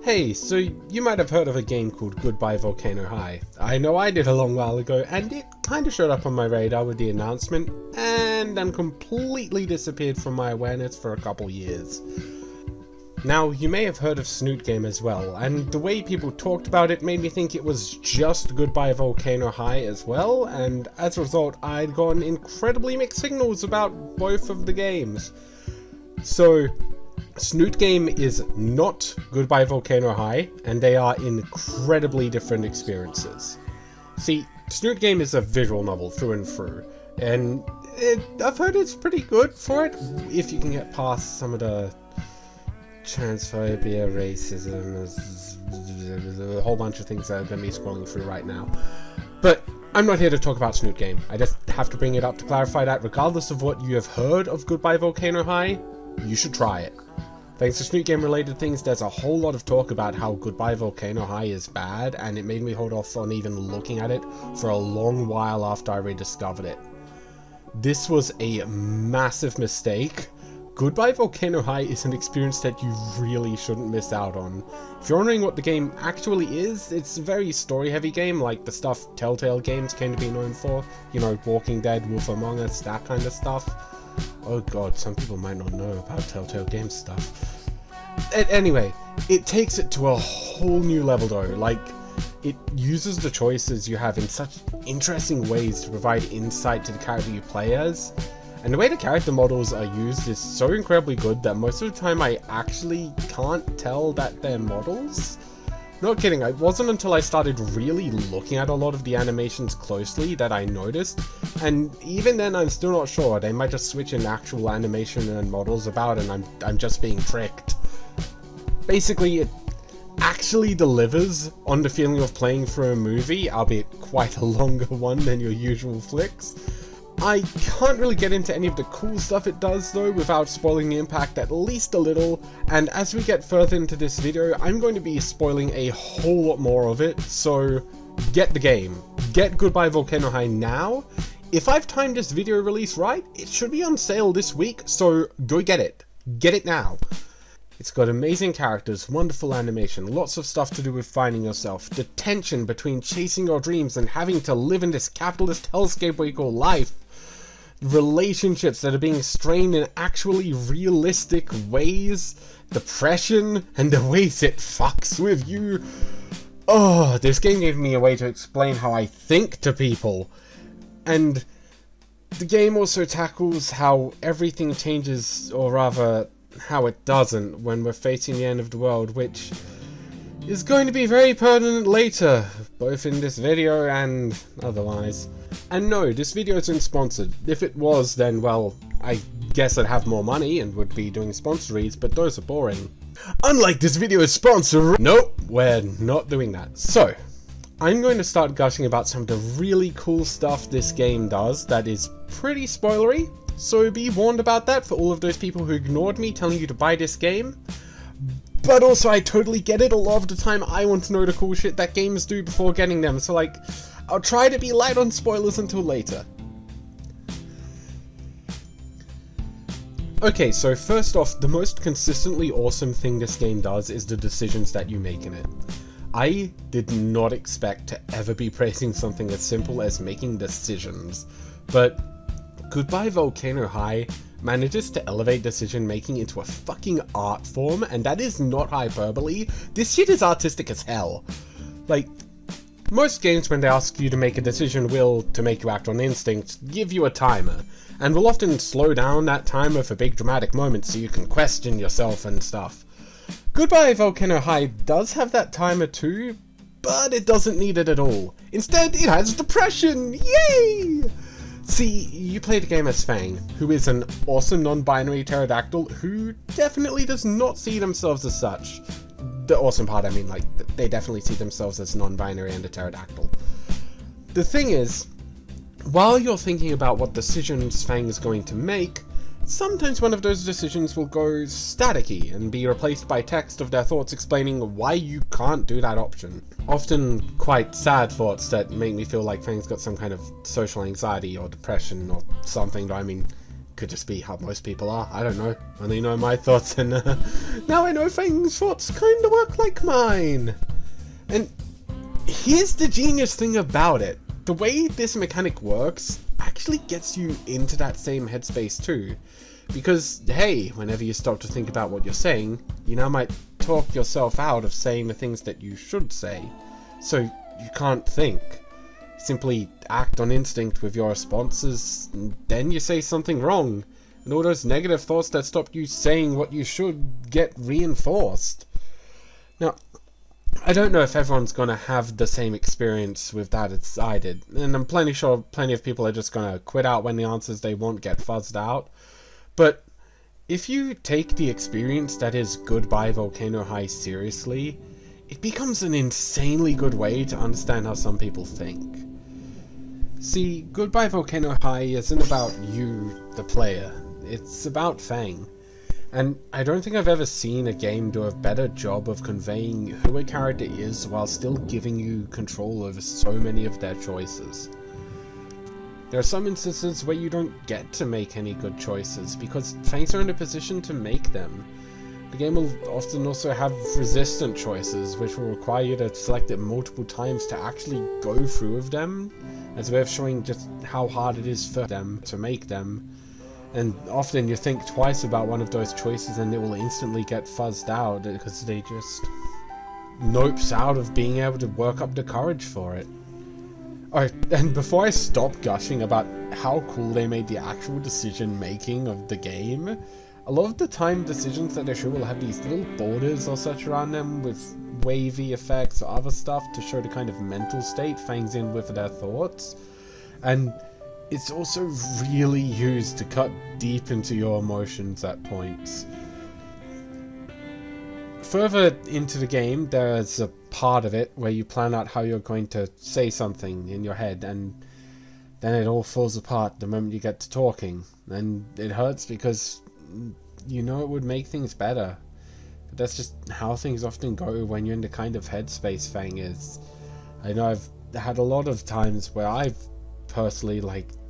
Hey, so you might have heard of a game called Goodbye Volcano High. I know I did a long while ago, and it kinda showed up on my radar with the announcement, and then completely disappeared from my awareness for a couple years. Now, you may have heard of Snoot Game as well, and the way people talked about it made me think it was just Goodbye Volcano High as well, and as a result, I'd gotten incredibly mixed signals about both of the games. So, Snoot Game is not Goodbye Volcano High, and they are incredibly different experiences. See, Snoot Game is a visual novel through and through, and I've heard it's pretty good for it, if you can get past some of the transphobia, racism, a whole bunch of things that are going to be scrolling through right now. But I'm not here to talk about Snoot Game. I just have to bring it up to clarify that regardless of what you have heard of Goodbye Volcano High, you should try it. Thanks to Snoot Game related things, there's a whole lot of talk about how Goodbye Volcano High is bad, and it made me hold off on even looking at it for a long while after I rediscovered it. This was a massive mistake. Goodbye Volcano High is an experience that you really shouldn't miss out on. If you're wondering what the game actually is, it's a very story-heavy game, like the stuff Telltale games came to be known for. You know, Walking Dead, Wolf Among Us, that kind of stuff. Oh god, some people might not know about Telltale Games stuff. Anyway, it takes it to a whole new level though. Like, it uses the choices you have in such interesting ways to provide insight to the character you play as. And the way the character models are used is so incredibly good that most of the time I actually can't tell that they're models. Not kidding, it wasn't until I started really looking at a lot of the animations closely that I noticed, and even then I'm still not sure. They might just switch in actual animation and models about and I'm just being tricked. Basically, it actually delivers on the feeling of playing through a movie, albeit quite a longer one than your usual flicks. I can't really get into any of the cool stuff it does though without spoiling the impact at least a little, and as we get further into this video I'm going to be spoiling a whole lot more of it, so get the game. Get Goodbye Volcano High now. If I've timed this video release right, it should be on sale this week, so go get it. Get it now. It's got amazing characters, wonderful animation, lots of stuff to do with finding yourself, the tension between chasing your dreams and having to live in this capitalist hellscape we call life, relationships that are being strained in actually realistic ways, depression, and the ways it fucks with you. Oh, this game gave me a way to explain how I think to people. And the game also tackles how everything changes, or rather, how it doesn't when we're facing the end of the world, which is going to be very pertinent later, both in this video and otherwise. And no, this video isn't sponsored. If it was, then well, I guess I'd have more money and would be doing sponsor reads, but those are boring. Unlike this video's sponsor, nope, we're not doing that. So, I'm going to start gushing about some of the really cool stuff this game does that is pretty spoilery, so be warned about that for all of those people who ignored me telling you to buy this game. But also, I totally get it, a lot of the time I want to know the cool shit that games do before getting them, so like, I'll try to be light on spoilers until later. Okay, so first off, the most consistently awesome thing this game does is the decisions that you make in it. I did not expect to ever be praising something as simple as making decisions, but Goodbye Volcano High manages to elevate decision making into a fucking art form, and that is not hyperbole. This shit is artistic as hell. Like, most games when they ask you to make a decision will, to make you act on instinct, give you a timer, and will often slow down that timer for big dramatic moments so you can question yourself and stuff. Goodbye Volcano High does have that timer too, but it doesn't need it at all. Instead, it has depression! Yay! See, you play the game as Fang, who is an awesome non-binary pterodactyl who definitely does not see themselves as such. The awesome part, I mean, like, they definitely see themselves as non-binary and a pterodactyl. The thing is, while you're thinking about what decisions Fang is going to make, sometimes one of those decisions will go staticky and be replaced by text of their thoughts explaining why you can't do that option. Often quite sad thoughts that make me feel like Fang's got some kind of social anxiety or depression or something, though I mean, could just be how most people are. I don't know. Only know my thoughts, and now I know Fang's thoughts kind of work like mine. And here's the genius thing about it. The way this mechanic works actually gets you into that same headspace too. Because, hey, whenever you stop to think about what you're saying, you now might talk yourself out of saying the things that you should say. So you can't think. Simply act on instinct with your responses, and then you say something wrong, and all those negative thoughts that stop you saying what you should get reinforced. Now, I don't know if everyone's gonna have the same experience with that as I did, and I'm plenty sure plenty of people are just gonna quit out when the answers they want get fuzzed out, but if you take the experience that is Goodbye Volcano High seriously, it becomes an insanely good way to understand how some people think. See, Goodbye Volcano High isn't about you, the player. It's about Fang. And I don't think I've ever seen a game do a better job of conveying who a character is while still giving you control over so many of their choices. There are some instances where you don't get to make any good choices because Fangs are in a position to make them. The game will often also have resistant choices, which will require you to select it multiple times to actually go through with them, as a way of showing just how hard it is for them to make them. And often you think twice about one of those choices and it will instantly get fuzzed out because they just nopes out of being able to work up the courage for it. Alright, and before I stop gushing about how cool they made the actual decision making of the game, a lot of the time decisions that they show will have these little borders or such around them with wavy effects or other stuff to show the kind of mental state Fang's in with their thoughts. And it's also really used to cut deep into your emotions at points. Further into the game, there's a part of it where you plan out how you're going to say something in your head, and then it all falls apart the moment you get to talking. And it hurts because you know it would make things better. But that's just how things often go when you're in the kind of headspace Fang is. I know I've had a lot of times where I've personally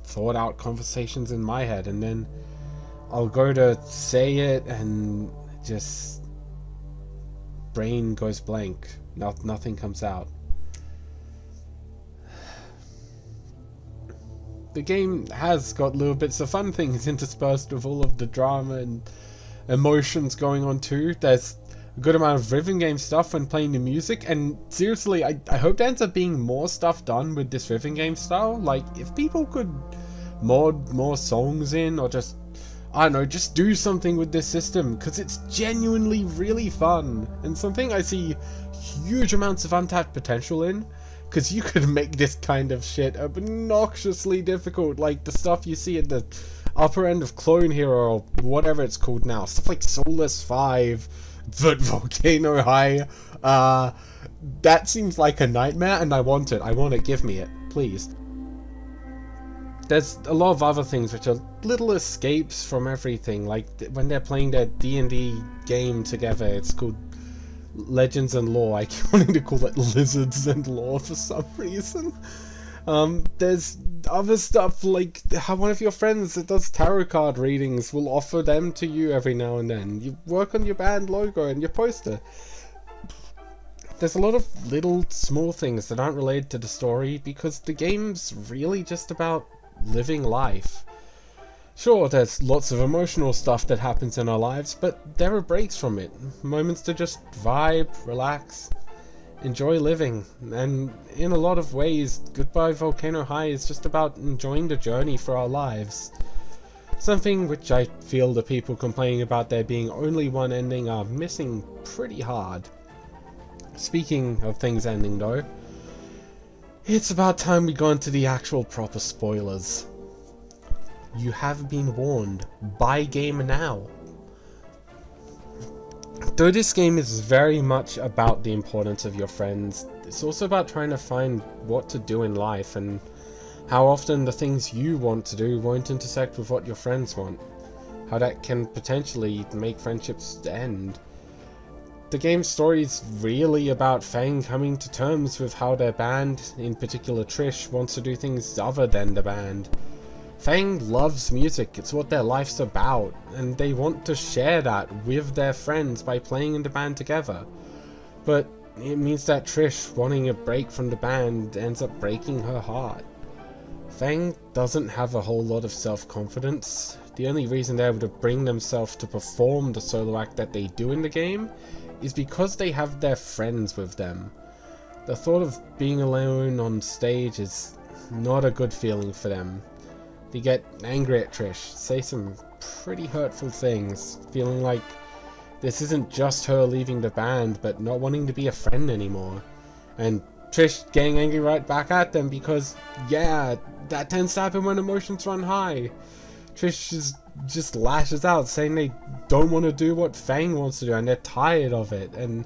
thought out conversations in my head, and then I'll go to say it and just brain goes blank. Nothing comes out. The game has got little bits of fun things interspersed with all of the drama and emotions going on too. There's a good amount of rhythm game stuff when playing the music, and seriously, I hope there ends up being more stuff done with this rhythm game style. Like, if people could mod more songs in, or just, I don't know, just do something with this system, because it's genuinely really fun, and something I see huge amounts of untapped potential in. Because you could make this kind of shit obnoxiously difficult, like the stuff you see at the upper end of Clone Hero, or whatever it's called now. Stuff like Soulless 5, but Volcano High. That seems like a nightmare, and I want it. I want it. Give me it, please. There's a lot of other things which are little escapes from everything, like when they're playing their D&D game together. It's called Legends and Lore. I keep wanting to call it Lizards and Lore for some reason. There's other stuff like how one of your friends that does tarot card readings will offer them to you every now and then. You work on your band logo and your poster. There's a lot of little small things that aren't related to the story because the game's really just about living life. Sure, there's lots of emotional stuff that happens in our lives, but there are breaks from it. Moments to just vibe, relax, enjoy living. And in a lot of ways, Goodbye Volcano High is just about enjoying the journey for our lives. Something which I feel the people complaining about there being only one ending are missing pretty hard. Speaking of things ending though, it's about time we go into the actual proper spoilers. You have been warned. Buy game now. Though this game is very much about the importance of your friends, it's also about trying to find what to do in life and how often the things you want to do won't intersect with what your friends want. How that can potentially make friendships end. The game's story is really about Fang coming to terms with how their band, in particular Trish, wants to do things other than the band. Fang loves music, it's what their life's about, and they want to share that with their friends by playing in the band together. But it means that Trish wanting a break from the band ends up breaking her heart. Fang doesn't have a whole lot of self-confidence. The only reason they're able to bring themselves to perform the solo act that they do in the game is because they have their friends with them. The thought of being alone on stage is not a good feeling for them. They get angry at Trish, say some pretty hurtful things, feeling like this isn't just her leaving the band, but not wanting to be a friend anymore. And Trish getting angry right back at them because, yeah, that tends to happen when emotions run high. Trish just lashes out, saying they don't want to do what Fang wants to do, and they're tired of it. And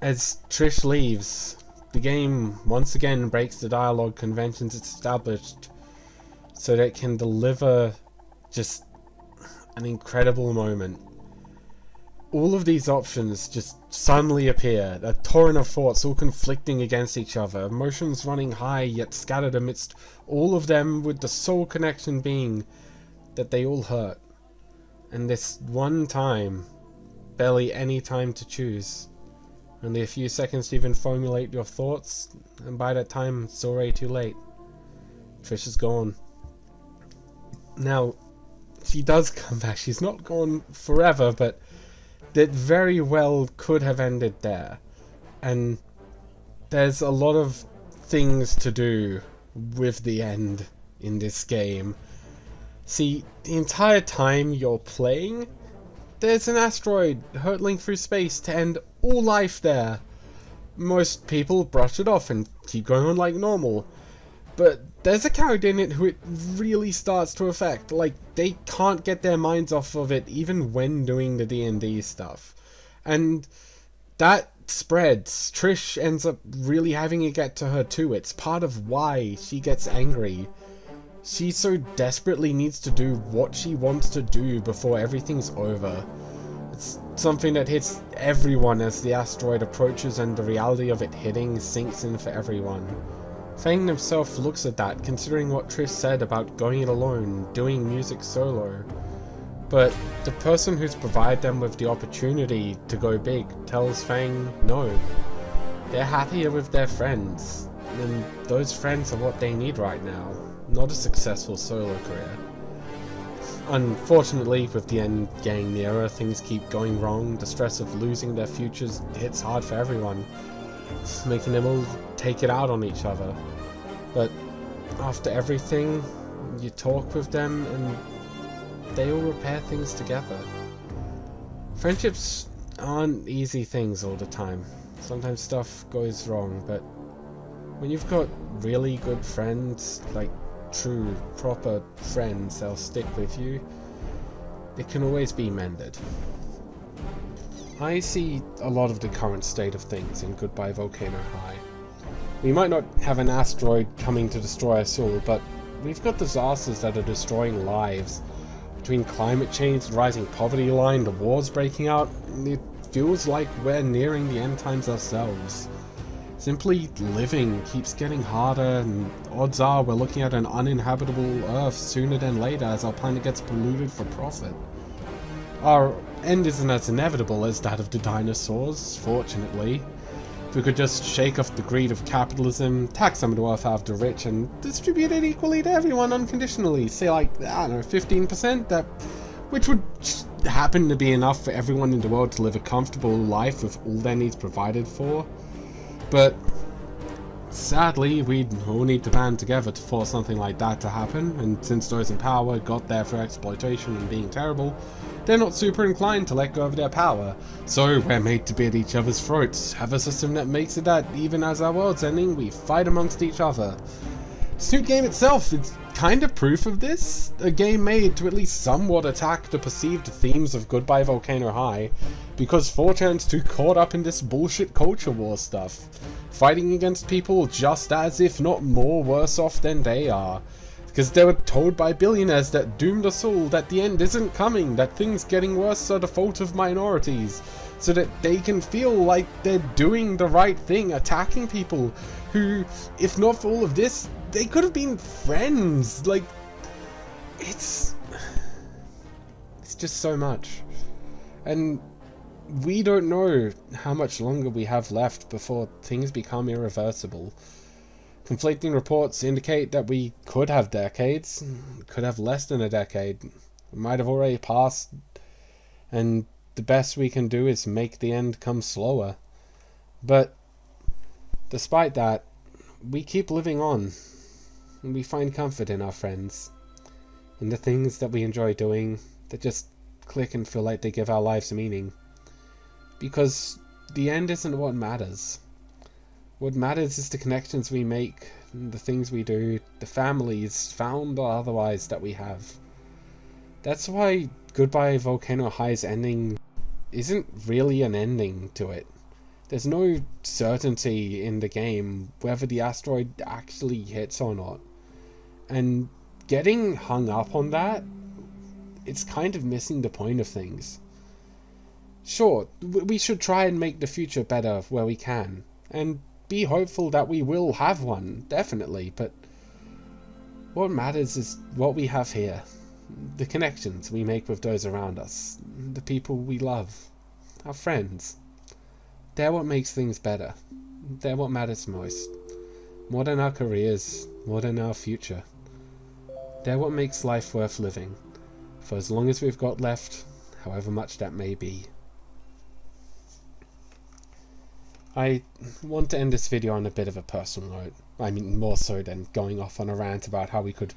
as Trish leaves, the game once again breaks the dialogue conventions it's established so that it can deliver just an incredible moment. All of these options just suddenly appear, a torrent of thoughts all conflicting against each other, emotions running high yet scattered amidst all of them, with the sole connection being that they all hurt. And this one time, barely any time to choose. Only a few seconds to even formulate your thoughts, and by that time it's already too late. Trish is gone. Now, she does come back. She's not gone forever, but that very well could have ended there. And there's a lot of things to do with the end in this game. See, the entire time you're playing, there's an asteroid hurtling through space to end all life there. Most people brush it off and keep going on like normal. But there's a character in it who it really starts to affect. Like, they can't get their minds off of it even when doing the D&D stuff. And that spreads. Trish ends up really having it get to her too. It's part of why she gets angry. She so desperately needs to do what she wants to do before everything's over. It's something that hits everyone as the asteroid approaches and the reality of it hitting sinks in for everyone. Fang himself looks at that, considering what Trish said about going it alone, doing music solo. But the person who's provided them with the opportunity to go big tells Fang no. They're happier with their friends, and those friends are what they need right now, not a successful solo career. Unfortunately, with the end getting nearer, things keep going wrong. The stress of losing their futures hits hard for everyone, making them all take it out on each other. But after everything, you talk with them and they all repair things together. Friendships aren't easy things all the time. Sometimes stuff goes wrong, but when you've got really good friends, like true, proper friends, they'll stick with you, it can always be mended. I see a lot of the current state of things in Goodbye Volcano High. We might not have an asteroid coming to destroy us all, but we've got disasters that are destroying lives. Between climate change, the rising poverty line, the wars breaking out, it feels like we're nearing the end times ourselves. Simply living keeps getting harder, and odds are we're looking at an uninhabitable Earth sooner than later as our planet gets polluted for profit. Our end isn't as inevitable as that of the dinosaurs, fortunately. If we could just shake off the greed of capitalism, tax some of the wealth out of the rich, and distribute it equally to everyone unconditionally, say like, I don't know, 15%, which would happen to be enough for everyone in the world to live a comfortable life with all their needs provided for. But sadly, we'd all need to band together to force something like that to happen, and since those in power got there for exploitation and being terrible, they're not super inclined to let go of their power. So we're made to be at each other's throats, have a system that makes it that even as our world's ending, we fight amongst each other. Snoot game itself is kind of proof of this, a game made to at least somewhat attack the perceived themes of Goodbye Volcano High, because 4chan's too caught up in this bullshit culture war stuff, fighting against people just as, if not more, worse off than they are. Because they were told by billionaires that doomed us all that the end isn't coming, that things getting worse are the fault of minorities, so that they can feel like they're doing the right thing, attacking people who, if not for all of this, they could have been friends. Like, it's just so much. And we don't know how much longer we have left before things become irreversible. Conflicting reports indicate that we could have decades, could have less than a decade. It might have already passed, and the best we can do is make the end come slower. But despite that, we keep living on, and we find comfort in our friends, in the things that we enjoy doing that just click and feel like they give our lives meaning. Because the end isn't what matters. What matters is the connections we make, the things we do, the families, found or otherwise, that we have. That's why Goodbye Volcano High's ending isn't really an ending to it. There's no certainty in the game whether the asteroid actually hits or not. And getting hung up on that, it's kind of missing the point of things. Sure, we should try and make the future better where we can, and be hopeful that we will have one, definitely, but what matters is what we have here. The connections we make with those around us, the people we love, our friends. They're what makes things better. They're what matters most. More than our careers, more than our future. They're what makes life worth living, for as long as we've got left, however much that may be. I want to end this video on a bit of a personal note. I mean, more so than going off on a rant about how we could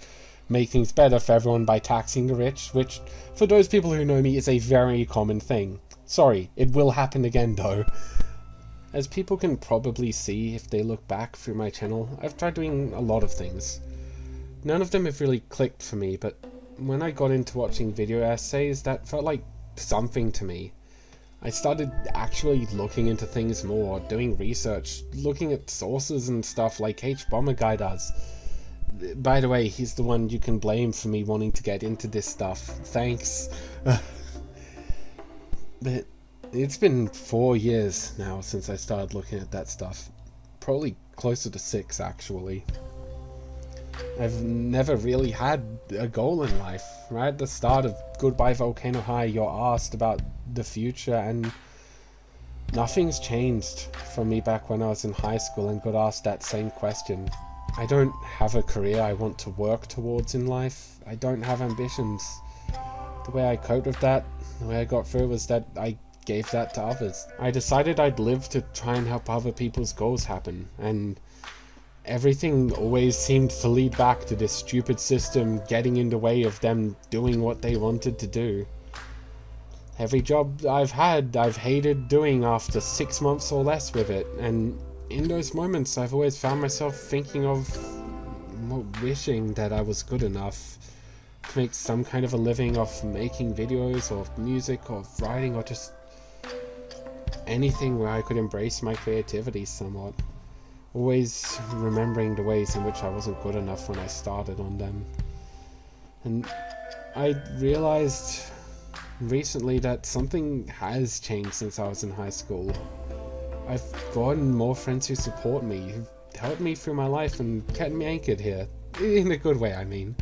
make things better for everyone by taxing the rich, which, for those people who know me, is a very common thing. Sorry, it will happen again though. As people can probably see if they look back through my channel, I've tried doing a lot of things. None of them have really clicked for me, but when I got into watching video essays, that felt like something to me. I started actually looking into things more, doing research, looking at sources and stuff like Bomber Guy does. By the way, he's the one you can blame for me wanting to get into this stuff. Thanks. But it's been 4 years now since I started looking at that stuff. Probably closer to 6, actually. I've never really had a goal in life. Right at the start of Goodbye Volcano High, you're asked about the future, and nothing's changed from me back when I was in high school and got asked that same question. I don't have a career I want to work towards in life. I don't have ambitions. The way I coped with that, the way I got through, was that I gave that to others. I decided I'd live to try and help other people's goals happen, and everything always seemed to lead back to this stupid system getting in the way of them doing what they wanted to do. Every job I've had, I've hated doing after 6 months or less with it, and in those moments I've always found myself thinking of, wishing that I was good enough to make some kind of a living off making videos or music or writing or just anything where I could embrace my creativity somewhat. Always remembering the ways in which I wasn't good enough when I started on them. And I realized recently that something has changed since I was in high school. I've gotten more friends who support me, who've helped me through my life and kept me anchored here. In a good way, I mean.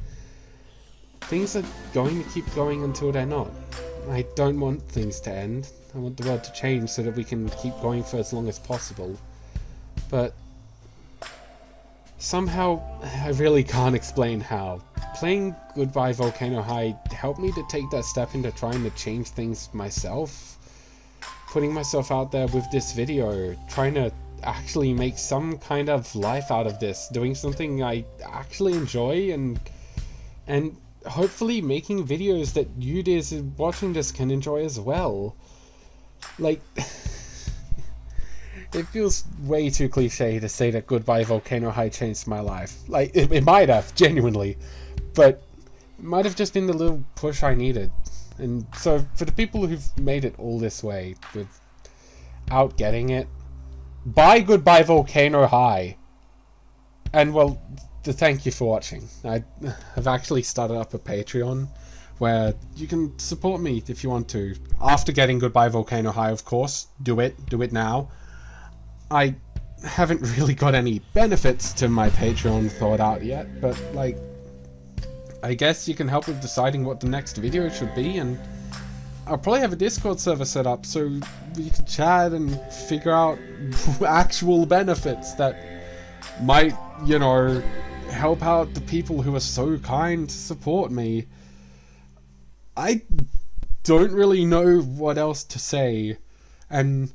Things are going to keep going until they're not. I don't want things to end. I want the world to change so that we can keep going for as long as possible. But somehow, I really can't explain how. Playing Goodbye Volcano High helped me to take that step into trying to change things myself. Putting myself out there with this video, trying to actually make some kind of life out of this, doing something I actually enjoy, and hopefully making videos that you watching this can enjoy as well. Like, it feels way too cliche to say that Goodbye Volcano High changed my life. Like, it might have, genuinely, but it might have just been the little push I needed. And so, for the people who've made it all this way without getting it, buy Goodbye Volcano High. And, well, thank you for watching. I have actually started up a Patreon where you can support me if you want to. After getting Goodbye Volcano High, of course. Do it now. I haven't really got any benefits to my Patreon thought out yet, but, like, I guess you can help with deciding what the next video should be, and I'll probably have a Discord server set up so we can chat and figure out actual benefits that might, you know, help out the people who are so kind to support me. I don't really know what else to say, and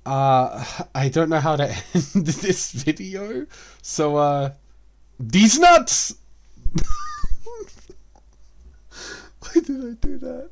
I don't know how to end this video, so these nuts! Why did I do that?